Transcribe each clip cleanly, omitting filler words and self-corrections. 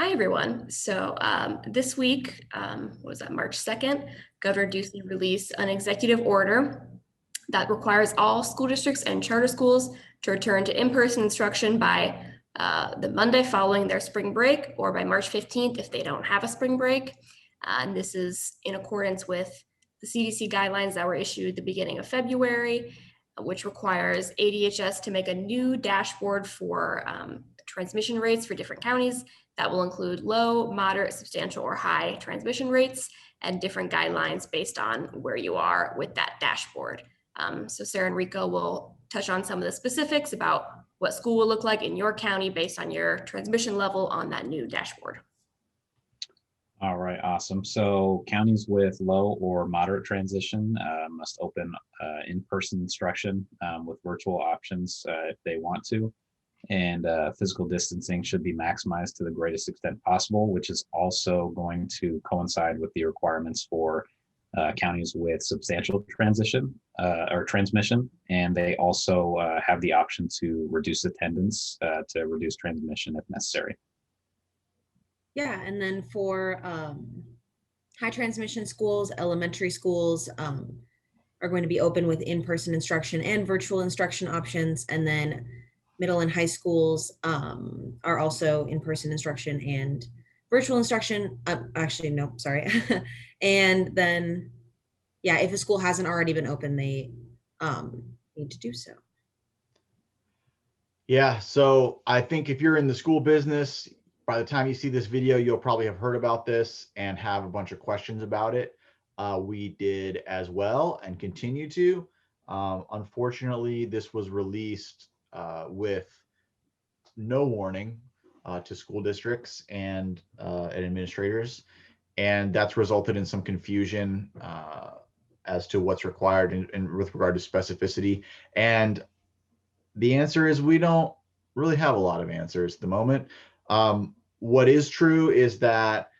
Hi, everyone. So this week, what was that, March 2nd, Governor Ducey released an executive order that requires all school districts and charter schools to return to in-person instruction by the Monday following their spring break or by March 15th if they don't have a spring break. And this is in accordance with the CDC guidelines that were issued the beginning of February, which requires AZEdNews to make a new dashboard for transmission rates for different counties that will include low, moderate, substantial, or high transmission rates and different guidelines based on where you are with that dashboard. So Sarah and Rico will touch on some of the specifics about what school will look like in your county based on your transmission level on that new dashboard. All right, awesome. So counties with low or moderate transition must open in-person instruction with virtual options if they want to. And physical distancing should be maximized to the greatest extent possible, which is also going to coincide with the requirements for counties with substantial transition or transmission. And they also have the option to reduce attendance to reduce transmission if necessary. Yeah, and then for high transmission schools, elementary schools are going to be open with in-person instruction and virtual instruction options. And then middle and high schools are also in-person instruction and virtual instruction. Actually, no, sorry. And then, yeah, if a school hasn't already been open, they need to do so. Yeah, so I think if you're in the school business, by the time you see this video, you'll probably have heard about this and have a bunch of questions about it. We did as well and continue to. Unfortunately, this was released with no warning to school districts and administrators, and that's resulted in some confusion as to what's required and with regard to specificity. And the answer is we don't really have a lot of answers at the moment. What is true is that,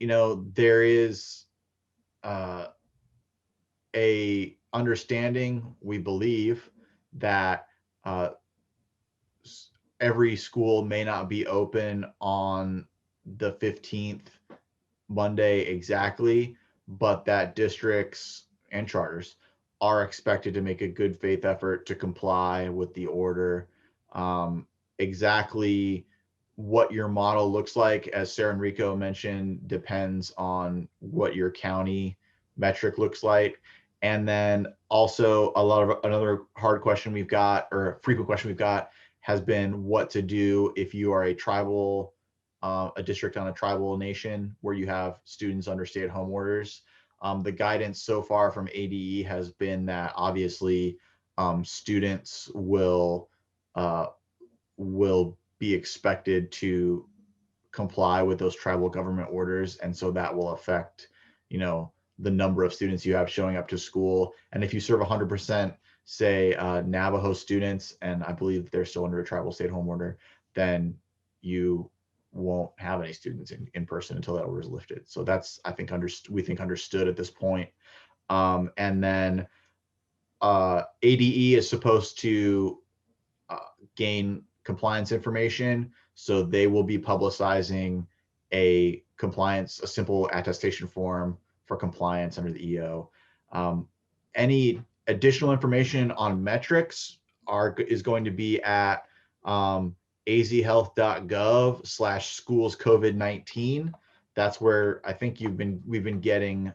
there is a understanding, we believe, that every school may not be open on the 15th Monday exactly, but that districts and charters are expected to make a good faith effort to comply with the order. Exactly what your model looks like, as Sarah and Rico mentioned, depends on what your county metric looks like. And then also another hard question we've got, or a frequent question we've got, has been what to do if you are a district on a tribal nation where you have students under stay-at-home orders. The guidance so far from ADE has been that obviously students will be expected to comply with those tribal government orders, and so that will affect, the number of students you have showing up to school. And if you serve 100%, say Navajo students, and I believe they're still under a tribal stay-at-home order, then you won't have any students in person until that order is lifted. So that's, I think, we think understood at this point. And then ADE is supposed to gain compliance information, so they will be publicizing a simple attestation form for compliance under the EO. Any additional information on metrics is going to be at azhealth.gov/schools COVID-19. That's where I think we've been getting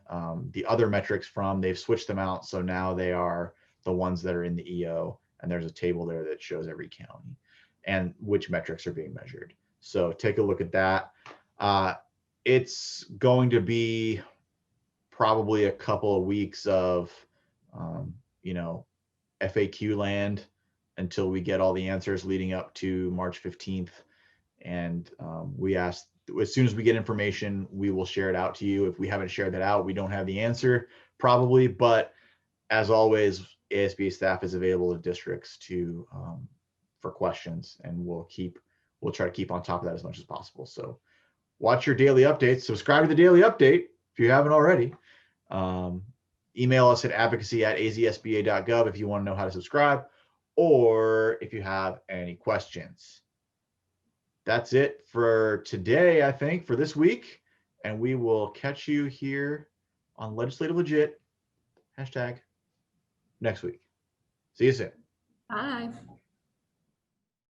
the other metrics from. They've switched them out, so now they are the ones that are in the EO, and there's a table there that shows every county and which metrics are being measured. So take a look at that. It's going to be probably a couple of weeks of FAQ land until we get all the answers leading up to March 15th. And we asked, as soon as we get information, we will share it out to you. If we haven't shared that out, we don't have the answer probably, but as always, ASBA staff is available to districts for questions, and we'll try to keep on top of that as much as possible. So watch your daily updates, subscribe to the daily update if you haven't already. Email us at advocacy@azsba.gov if you want to know how to subscribe, or if you have any questions. that's it for today, I think, for this week. And we will catch you here on Legislative Legit #, next week. See you soon. Bye.